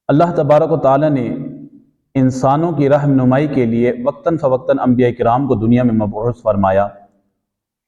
اللہ تبارک و تعالیٰ نے انسانوں کی رہنمائی کے لیے وقتاً فوقتاً انبیاء کرام کو دنیا میں مبعوث فرمایا،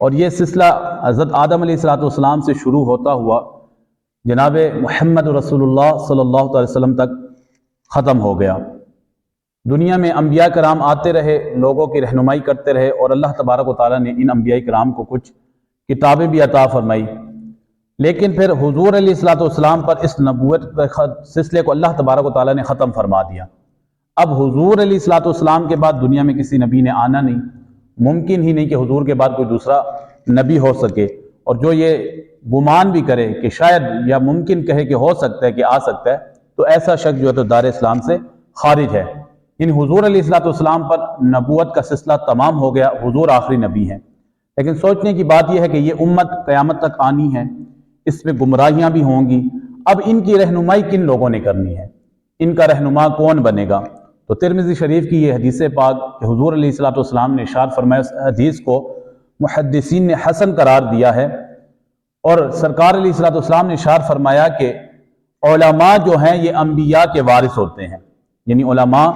اور یہ سلسلہ حضرت آدم علیہ السلام سے شروع ہوتا ہوا جناب محمد رسول اللہ صلی اللہ علیہ وسلم تک ختم ہو گیا۔ دنیا میں انبیاء کرام آتے رہے، لوگوں کی رہنمائی کرتے رہے، اور اللہ تبارک و تعالیٰ نے ان انبیاء کرام کو کچھ کتابیں بھی عطا فرمائی۔ لیکن پھر حضور علیہ السلام پر اس نبوت سلسلے کو اللہ تبارک و تعالیٰ نے ختم فرما دیا۔ اب حضور علیہ السلام کے بعد دنیا میں کسی نبی نے آنا نہیں، ممکن ہی نہیں کہ حضور کے بعد کوئی دوسرا نبی ہو سکے، اور جو یہ گمان بھی کرے کہ شاید یا ممکن کہے کہ ہو سکتا ہے کہ آ سکتا ہے، تو ایسا شخص جو ہے تو دار اسلام سے خارج ہے۔ ان حضور علیہ السلام پر نبوت کا سلسلہ تمام ہو گیا، حضور آخری نبی ہیں۔ لیکن سوچنے کی بات یہ ہے کہ یہ امت قیامت تک آنی ہے، اس میں گمراہیاں بھی ہوں گی۔ اب ان کی رہنمائی کن لوگوں نے کرنی ہے، ان کا رہنما کون بنے گا؟ تو ترمذی شریف کی یہ حدیث پاک کہ حضور علیہ السلام نے ارشاد فرمایا، اس حدیث کو محدثین نے حسن قرار دیا ہے، اور سرکار علیہ السلام نے ارشاد فرمایا کہ علماء جو ہیں یہ انبیاء کے وارث ہوتے ہیں، یعنی علماء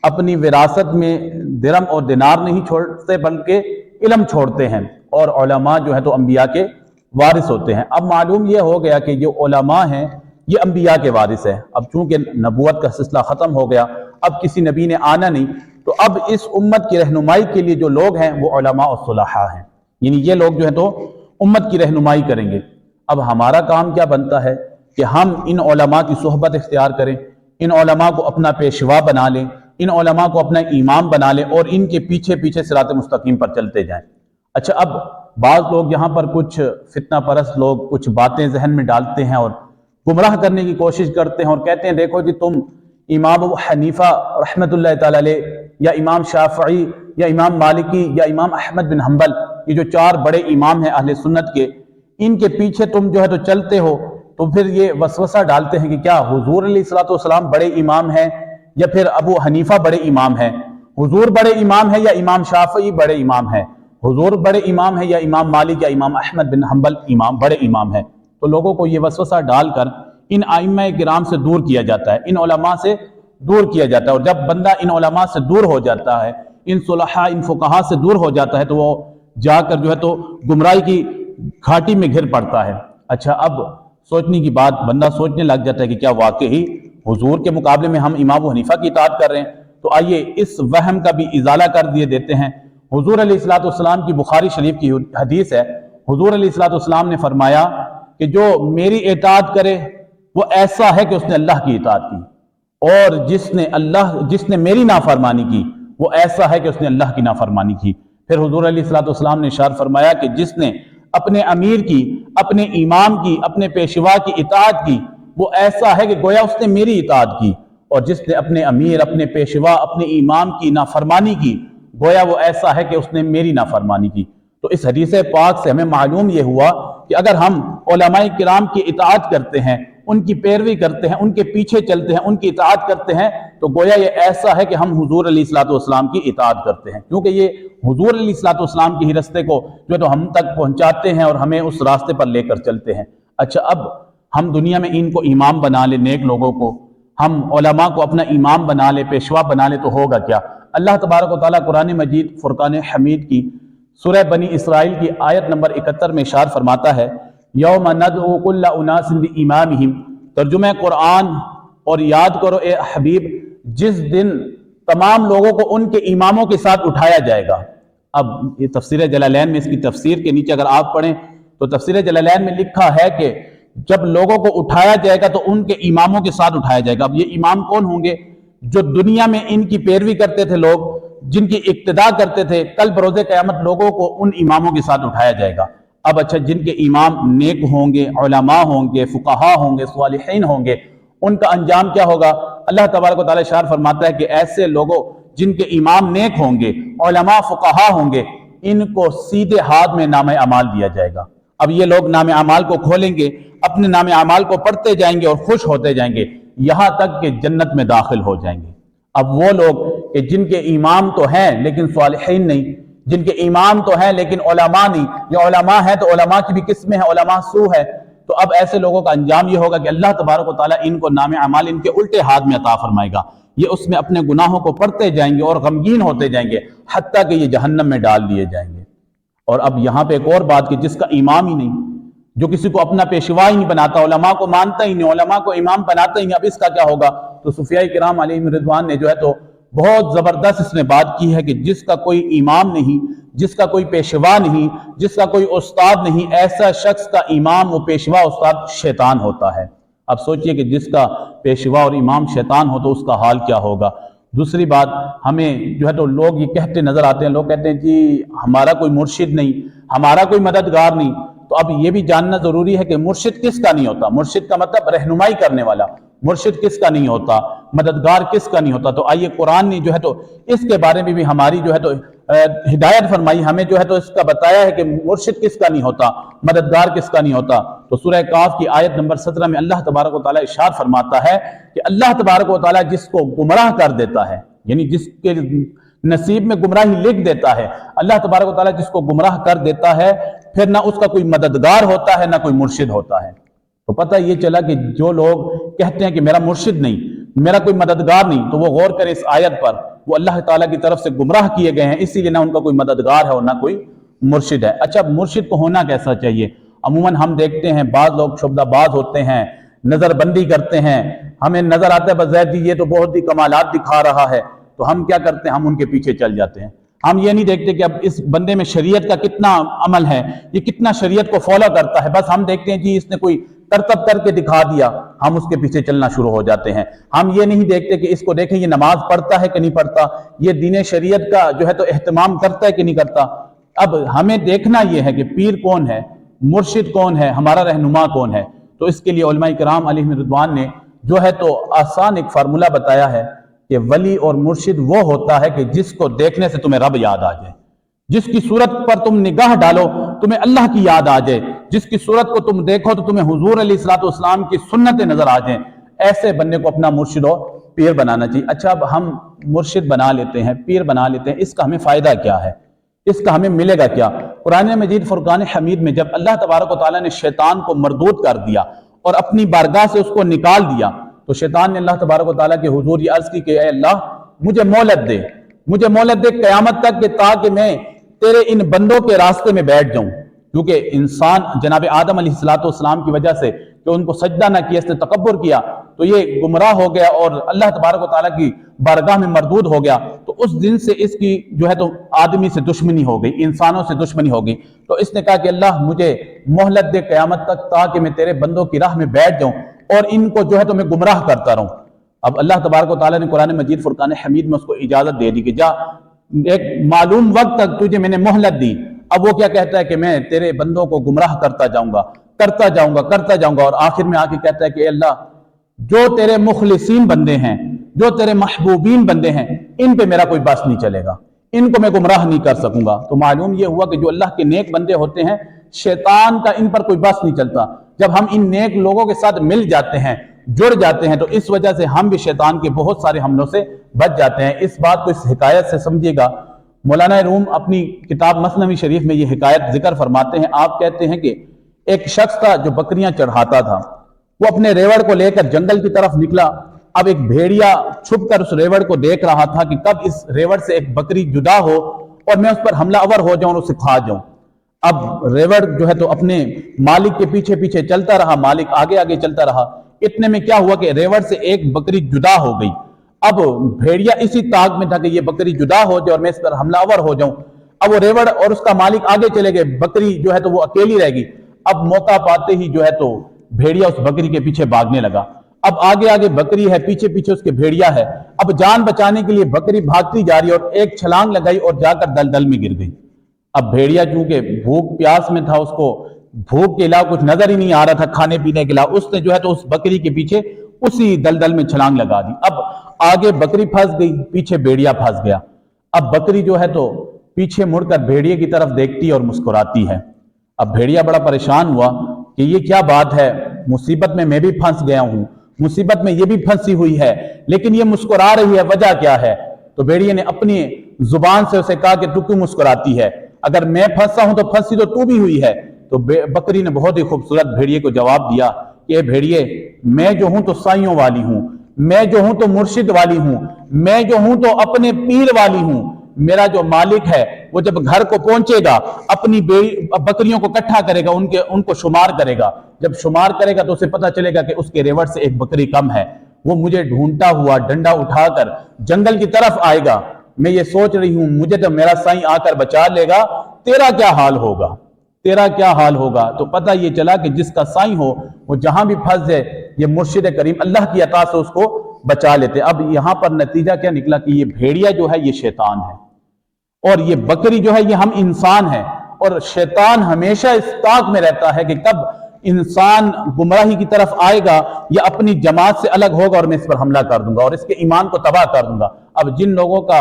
اپنی وراثت میں درم اور دینار نہیں چھوڑتے بلکہ علم چھوڑتے ہیں، اور علماء جو ہیں تو انبیاء کے وارث ہوتے ہیں۔ اب معلوم یہ ہو گیا کہ جو علماء ہیں یہ انبیاء کے وارث ہیں۔ اب چونکہ نبوت کا سلسلہ ختم ہو گیا، اب کسی نبی نے آنا نہیں، تو اب اس امت کی رہنمائی کے لیے جو لوگ ہیں وہ علماء اور صلحاء ہیں، یعنی یہ لوگ جو ہیں تو امت کی رہنمائی کریں گے۔ اب ہمارا کام کیا بنتا ہے کہ ہم ان علماء کی صحبت اختیار کریں، ان علماء کو اپنا پیشوا بنا لیں، ان علماء کو اپنا امام بنا لیں، اور ان کے پیچھے پیچھے صراط مستقیم پر چلتے جائیں۔ اچھا، اب بعض لوگ یہاں پر کچھ فتنہ پرست لوگ کچھ باتیں ذہن میں ڈالتے ہیں اور گمراہ کرنے کی کوشش کرتے ہیں، اور کہتے ہیں دیکھو جی تم امام ابو حنیفہ رحمۃ اللہ تعالی علیہ، یا امام شافعی، یا امام مالکی، یا امام احمد بن حنبل، یہ جو چار بڑے امام ہیں اہل سنت کے، ان کے پیچھے تم جو ہے تو چلتے ہو، تو پھر یہ وسوسہ ڈالتے ہیں کہ کیا حضور علیہ السلام بڑے امام ہیں یا پھر ابو حنیفہ بڑے امام ہیں؟ حضور بڑے امام ہیں یا امام شافعی بڑے امام ہیں؟ حضور بڑے امام ہیں یا امام مالک یا امام احمد بن حنبل بڑے امام ہیں؟ تو لوگوں کو یہ وسوسہ ڈال کر ان ائمہ کرام سے دور کیا جاتا ہے، ان علماء سے دور کیا جاتا ہے، اور جب بندہ ان علماء سے دور ہو جاتا ہے، ان صلحاء، ان فقہاء سے دور ہو جاتا ہے، تو وہ جا کر جو ہے تو گمراہی کی گھاٹی میں گر پڑتا ہے۔ اچھا، اب سوچنے کی بات، بندہ سوچنے لگ جاتا ہے کہ کیا واقعی حضور کے مقابلے میں ہم امام ابو حنیفہ کی اطاعت کر رہے ہیں؟ تو آئیے اس وہم کا بھی ازالہ کر دیتے ہیں۔ حضور علیہ السلام کی بخاری شریف کی حدیث ہے، حضور علیہ السلام نے فرمایا کہ جو میری اطاعت کرے وہ ایسا ہے کہ اس نے اللہ کی اطاعت کی، اور جس نے میری نافرمانی کی وہ ایسا ہے کہ اس نے اللہ کی نافرمانی کی۔ پھر حضور علیہ السلام نے ارشاد فرمایا کہ جس نے اپنے امیر کی، اپنے امام کی، اپنے پیشوا کی اطاعت کی وہ ایسا ہے کہ گویا اس نے میری اطاعت کی، اور جس نے اپنے امیر، اپنے پیشوا، اپنے امام کی نافرمانی کی گویا وہ ایسا ہے کہ اس نے میری نافرمانی کی۔ تو اس حدیث پاک سے ہمیں معلوم یہ ہوا کہ اگر ہم علماء کرام کی اطاعت کرتے ہیں، ان کی پیروی کرتے ہیں، ان کے پیچھے چلتے ہیں، ان کی اطاعت کرتے ہیں، تو گویا یہ ایسا ہے کہ ہم حضور علیہ السلام کی اطاعت کرتے ہیں، کیونکہ یہ حضور علیہ السلام کی ہی راستے کو جو ہے تو ہم تک پہنچاتے ہیں اور ہمیں اس راستے پر لے کر چلتے ہیں۔ اچھا، اب ہم دنیا میں ان کو امام بنا لیں، نیک لوگوں کو ہم علماء کو اپنا امام بنا لیں، پیشوا بنا لیں، تو ہوگا کیا؟ اللہ تبارک و تعالیٰ قرآن مجید فرقان حمید کی سورہ بنی اسرائیل کی آیت نمبر 71 میں ارشاد فرماتا ہے، یوم ندعو کل اناس بامامہم، ترجمہ قرآن، اور یاد کرو اے حبیب جس دن تمام لوگوں کو ان کے اماموں کے ساتھ اٹھایا جائے گا۔ اب یہ تفسیر جلالین میں اس کی تفسیر کے نیچے اگر آپ پڑھیں تو تفسیر جلالین میں لکھا ہے کہ جب لوگوں کو اٹھایا جائے گا تو ان کے اماموں کے ساتھ اٹھایا جائے گا۔ اب یہ امام کون ہوں گے؟ جو دنیا میں ان کی پیروی کرتے تھے لوگ، جن کی اقتداء کرتے تھے، کل بروز قیامت لوگوں کو ان اماموں کے ساتھ اٹھایا جائے گا۔ اب اچھا، جن کے امام نیک ہوں گے، علماء ہوں گے، فقہاء ہوں گے، صالحین ہوں گے، ان کا انجام کیا ہوگا؟ اللہ تبارک و تعالیٰ ارشاد فرماتا ہے کہ ایسے لوگوں جن کے امام نیک ہوں گے، علماء فقہاء ہوں گے، ان کو سیدھے ہاتھ میں نام اعمال دیا جائے گا۔ اب یہ لوگ نام اعمال کو کھولیں گے، اپنے نام اعمال کو پڑھتے جائیں گے اور خوش ہوتے جائیں گے، یہاں تک کہ جنت میں داخل ہو جائیں گے۔ اب وہ لوگ کہ جن کے امام تو ہیں لیکن صالحین نہیں، جن کے امام تو ہیں لیکن علماء نہیں، یا علماء ہیں تو علماء کی بھی قسمیں ہیں، علماء سو ہے، تو اب ایسے لوگوں کا انجام یہ ہوگا کہ اللہ تبارک و تعالیٰ ان کو نام اعمال ان کے الٹے ہاتھ میں عطا فرمائے گا، یہ اس میں اپنے گناہوں کو پڑھتے جائیں گے اور غمگین ہوتے جائیں گے حتیٰ کہ یہ جہنم میں ڈال دیے جائیں گے۔ اور اب یہاں پہ ایک اور بات کہ جس کا امام ہی نہیں، جو کسی کو اپنا پیشوا ہی نہیں بناتا، علماء کو مانتا ہی نہیں، علماء کو امام بناتا ہی نہیں، اب اس کا کیا ہوگا؟ تو صوفیاء کرام علیہم رضوان نے جو ہے تو بہت زبردست اس نے بات کی ہے کہ جس کا کوئی امام نہیں، جس کا کوئی پیشوا نہیں، جس کا کوئی استاد نہیں، ایسا شخص کا امام و پیشوا استاد شیطان ہوتا ہے۔ اب سوچئے کہ جس کا پیشوا اور امام شیطان ہو تو اس کا حال کیا ہوگا۔ دوسری بات، ہمیں جو ہے تو لوگ یہ کہتے نظر آتے ہیں، لوگ کہتے ہیں جی ہمارا کوئی مرشد نہیں، ہمارا کوئی مددگار نہیں۔ تو اب یہ بھی جاننا ضروری ہے کہ مرشد کس کا نہیں ہوتا؟ مرشد کا مطلب رہنمائی کرنے والا۔ مرشد کس کا نہیں ہوتا؟ مددگار کس کا نہیں ہوتا؟ تو آئیے قرآن نے جو ہے تو اس کے بارے میں بھی ہماری جو ہے تو ہدایت فرمائی، ہمیں جو ہے تو اس کا بتایا ہے کہ مرشد کس کا نہیں ہوتا، مددگار کس کا نہیں ہوتا۔ تو سورہ کاف کی آیت نمبر 17 میں اللہ تبارک و تعالیٰ ارشاد فرماتا ہے کہ اللہ تبارک و تعالیٰ جس کو گمراہ کر دیتا ہے، یعنی جس کے نصیب میں گمراہی لکھ دیتا ہے، اللہ تبارک و تعالیٰ جس کو گمراہ کر دیتا ہے، پھر نہ اس کا کوئی مددگار ہوتا ہے نہ کوئی مرشد ہوتا ہے۔ تو پتہ یہ چلا کہ جو لوگ کہتے ہیں کہ میرا مرشد نہیں، میرا کوئی مددگار نہیں، تو وہ غور کریں اس آیت پر، وہ اللہ تعالیٰ کی طرف سے گمراہ کیے گئے ہیں، اسی لیے نہ ان کا کوئی مددگار ہے اور نہ کوئی مرشد ہے۔ اچھا، مرشد کو ہونا کیسا چاہیے؟ عموماً ہم دیکھتے ہیں بعض لوگ شعبہ باز ہوتے ہیں، نظر بندی کرتے ہیں، ہمیں نظر آتا ہے بس زید جی یہ تو بہت ہی کمالات دکھا رہا ہے، تو ہم کیا کرتے ہیں؟ ہم ان کے پیچھے چل جاتے ہیں۔ ہم یہ نہیں دیکھتے کہ اب اس بندے میں شریعت کا کتنا عمل ہے، یہ کتنا شریعت کو فالو کرتا ہے، بس ہم دیکھتے ہیں جی اس نے کوئی کرتب کر کے دکھا دیا، ہم اس کے پیچھے چلنا شروع ہو جاتے ہیں۔ ہم یہ نہیں دیکھتے کہ اس کو دیکھیں یہ نماز پڑھتا ہے کہ نہیں پڑھتا، یہ دین شریعت کا جو ہے تو اہتمام کرتا ہے کہ نہیں کرتا۔ اب ہمیں دیکھنا یہ ہے کہ پیر کون ہے، مرشد کون ہے، ہمارا رہنما کون ہے۔ تو اس کے لیے علماء کرام علیہم رضوان نے جو ہے تو آسان ایک فارمولہ بتایا ہے کہ ولی اور مرشد وہ ہوتا ہے کہ جس کو دیکھنے سے تمہیں رب یاد آ جائے، جس کی صورت پر تم نگاہ ڈالو تمہیں اللہ کی یاد آ جائے، جس کی صورت کو تم دیکھو تو تمہیں حضور علیہ الصلوۃ والسلام کی سنتیں نظر آ جائیں، ایسے بندے کو اپنا مرشد و پیر بنانا چاہیے۔ اچھا، اب ہم مرشد بنا لیتے ہیں، پیر بنا لیتے ہیں، اس کا ہمیں فائدہ کیا ہے؟ اس کا ہمیں ملے گا کیا؟ قرآن مجید فرقان حمید میں جب اللہ تبارک و تعالیٰ نے شیطان کو مردود کر دیا اور اپنی بارگاہ سے اس کو نکال دیا، تو شیطان نے اللہ تبارک و تعالیٰ کے حضور یہ عرض کی کہ اے اللہ مجھے مہلت دے، مجھے مہلت دے قیامت تک، کہ تاکہ میں تیرے ان بندوں کے راستے میں بیٹھ جاؤں۔ کیونکہ انسان جناب آدم علیہ السلام کی وجہ سے کہ ان کو سجدہ نہ کیا، اس نے تکبر کیا، تو یہ گمراہ ہو گیا اور اللہ تبارک و تعالیٰ کی بارگاہ میں مردود ہو گیا۔ تو اس دن سے اس کی جو ہے تو آدمی سے دشمنی ہو گئی، انسانوں سے دشمنی ہو گئی۔ تو اس نے کہا کہ اللہ مجھے مہلت دے قیامت تک، تاکہ میں تیرے بندوں کی راہ میں بیٹھ جاؤں اور ان کو جو ہے تو میں گمراہ کرتا رہوں۔ اب اللہ تبارک و تعالیٰ نے قرآن مجید فرقان حمید میں اس کو اجازت دے دی کہ جا، ایک معلوم وقت تک تجھے میں نے مہلت دی۔ اب وہ کیا کہتا ہے کہ میں تیرے بندوں کو گمراہ کرتا جاؤں گا، کرتا جاؤں گا، کرتا جاؤں گا، اور آخر میں آ کے کہتا ہے کہ اے اللہ جو تیرے مخلصین بندے ہیں، جو تیرے محبوبین بندے ہیں، ان پہ میرا کوئی بس نہیں چلے گا، ان کو میں گمراہ نہیں کر سکوں گا۔ تو معلوم یہ ہوا کہ جو اللہ کے نیک بندے ہوتے ہیں، شیطان کا ان پر کوئی بس نہیں چلتا۔ جب ہم ان نیک لوگوں کے ساتھ مل جاتے ہیں، جڑ جاتے ہیں، تو اس وجہ سے ہم بھی شیطان کے بہت سارے حملوں سے بچ جاتے ہیں۔ اس بات کو اس حکایت سے سمجھیے گا۔ مولانا روم اپنی کتاب مثنوی شریف میں یہ حکایت ذکر فرماتے ہیں۔ آپ کہتے ہیں کہ ایک شخص تھا جو بکریاں چڑھاتا تھا، وہ اپنے ریوڑ کو لے کر جنگل کی طرف نکلا۔ اب ایک بھیڑیا چھپ کر اس ریوڑ کو دیکھ رہا تھا کہ کب اس ریوڑ سے ایک بکری جدا ہو اور میں اس پر حملہ آور ہو جاؤں اور اسے کھا جاؤں۔ اب ریوڑ جو ہے تو اپنے مالک کے پیچھے پیچھے چلتا رہا، مالک آگے آگے چلتا رہا۔ اتنے میں کیا ہوا کہ ریوڑ سے ایک بکری جدا ہو گئی۔ اب بھیڑیا اسی تاک میں تھا کہ یہ بکری جدا ہو جائے اور میں اس پر حملہ آور ہو جاؤں۔ اب وہ ریوڑ اور اس کا مالک آگے چلے گئے، بکری جو ہے تو وہ اکیلی رہ گئی۔ اب موقع پاتے ہی جو ہے تو بھیڑیا اس بکری کے پیچھے بھاگنے لگا۔ اب آگے آگے بکری ہے، پیچھے پیچھے اس کے بھیڑیا ہے۔ اب جان بچانے کے لیے بکری بھاگتی جا رہی ہے اور ایک چھلانگ لگائی اور جا کر دلدل میں گر گئی۔ اب بھیڑیا چونکہ بھوک پیاس میں تھا، اس کو بھوک کے علاوہ کچھ نظر ہی نہیں آ رہا تھا کھانے پینے کے علاوہ، اس نے جو ہے تو اس بکری کے پیچھے اسی دلدل میں چھلانگ لگا دی۔ اب آگے بکری پھنس گئی، پیچھے بھیڑیا پھنس گیا۔ اب بکری جو ہے تو پیچھے مڑ کر بھیڑیے کی طرف دیکھتی اور مسکراتی ہے۔ اب بھیڑیا بڑا پریشان ہوا کہ یہ کیا بات ہے، مصیبت میں بھی پھنس گیا ہوں، مصیبت میں یہ بھی پھنسی ہوئی ہے، لیکن یہ مسکرا رہی ہے، وجہ کیا ہے؟ تو بھیڑیے نے اپنی زبان سے اسے کہا کہ تو کیوں مسکراتی ہے؟ اگر میں پھنسا ہوں تو پھنسی تو بھی ہوئی ہے، تو بکری نے بہت ہی خوبصورت بھیڑیے کو جواب دیا کہ اے بھیڑیے، میں جو ہوں تو سائیوں والی ہوں، میں جو ہوں تو مرشد والی ہوں، میں جو ہوں تو اپنے پیر والی ہوں۔ میرا جو مالک ہے وہ جب گھر کو پہنچے گا اپنی بکریوں کو اکٹھا کرے گا، ان کو شمار کرے گا۔ جب شمار کرے گا تو اسے پتہ چلے گا کہ اس کے ریوڑ سے ایک بکری کم ہے۔ وہ مجھے ڈھونڈتا ہوا ڈنڈا اٹھا کر جنگل کی طرف آئے گا۔ میں یہ سوچ رہی ہوں مجھے تو میرا سائیں آ کر بچا لے گا، تیرا کیا حال ہوگا، تیرا کیا حال ہوگا؟ تو پتہ یہ چلا کہ جس کا سائیں ہو وہ جہاں بھی پھنس جائے، یہ مرشد کریم اللہ کی عطا سے اس کو بچا لیتے۔ اب یہاں پر نتیجہ کیا نکلا کہ یہ بھیڑیا جو ہے یہ شیطان ہے، اور یہ بکری جو ہے یہ ہم انسان ہیں، اور شیطان ہمیشہ اس طاق میں رہتا ہے کہ کب انسان گمراہی کی طرف آئے گا یا اپنی جماعت سے الگ ہوگا اور میں اس پر حملہ کر دوں گا اور اس کے ایمان کو تباہ کر دوں گا۔ اب جن لوگوں کا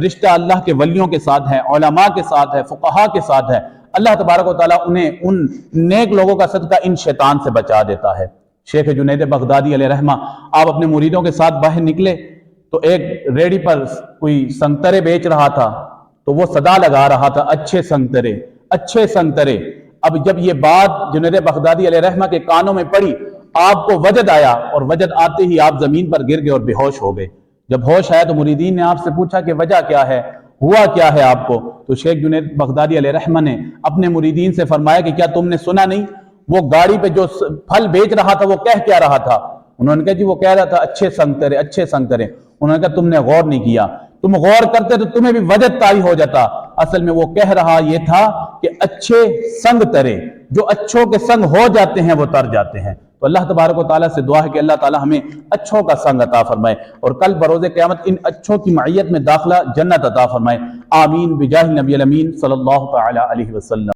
رشتہ اللہ کے ولیوں کے ساتھ ہے، علماء کے ساتھ ہے، فقہاء کے ساتھ ہے، اللہ تبارک و تعالیٰ انہیں ان نیک لوگوں کا صدقہ ان شیطان سے بچا دیتا ہے۔ شیخ جنید بغدادی علیہ رحمہ آپ اپنے مریدوں کے ساتھ باہر نکلے تو ایک ریڑھی پر کوئی سنگترے بیچ رہا تھا، تو وہ صدا لگا رہا تھا، اچھے سنگترے، اچھے سنگترے۔ اب جب یہ بات جنید بغدادی علیہ رحمہ کے کانوں میں پڑی، آپ کو وجد آیا، اور وجد آتے ہی آپ زمین پر گر گئے اور بے ہوش ہو گئے۔ جب ہوش آیا تو مریدین نے آپ سے پوچھا کہ وجہ کیا ہے، ہوا کیا ہے آپ کو؟ تو شیخ جنید بغدادی علیہ رحمہ نے اپنے مریدین سے فرمایا کہ کیا تم نے سنا نہیں وہ گاڑی پہ جو پھل بیچ رہا تھا وہ کہہ کیا رہا تھا؟ انہوں نے کہا جی وہ کہہ رہا تھا اچھے سنگترے، اچھے سنگترے۔ انہوں نے کہا تم نے غور نہیں کیا، تم غور کرتے تو تمہیں بھی وجد طاری ہو جاتا۔ اصل میں وہ کہہ رہا یہ تھا کہ اچھے سنگ ترے، جو اچھوں کے سنگ ہو جاتے ہیں وہ تر جاتے ہیں۔ تو اللہ تبارک و تعالیٰ سے دعا ہے کہ اللہ تعالیٰ ہمیں اچھوں کا سنگ عطا فرمائے اور کل بروز قیامت ان اچھوں کی معیت میں داخلہ جنت عطا فرمائے۔ آمین بجاہ نبی الامین صلی اللہ تعالی علیہ وسلم۔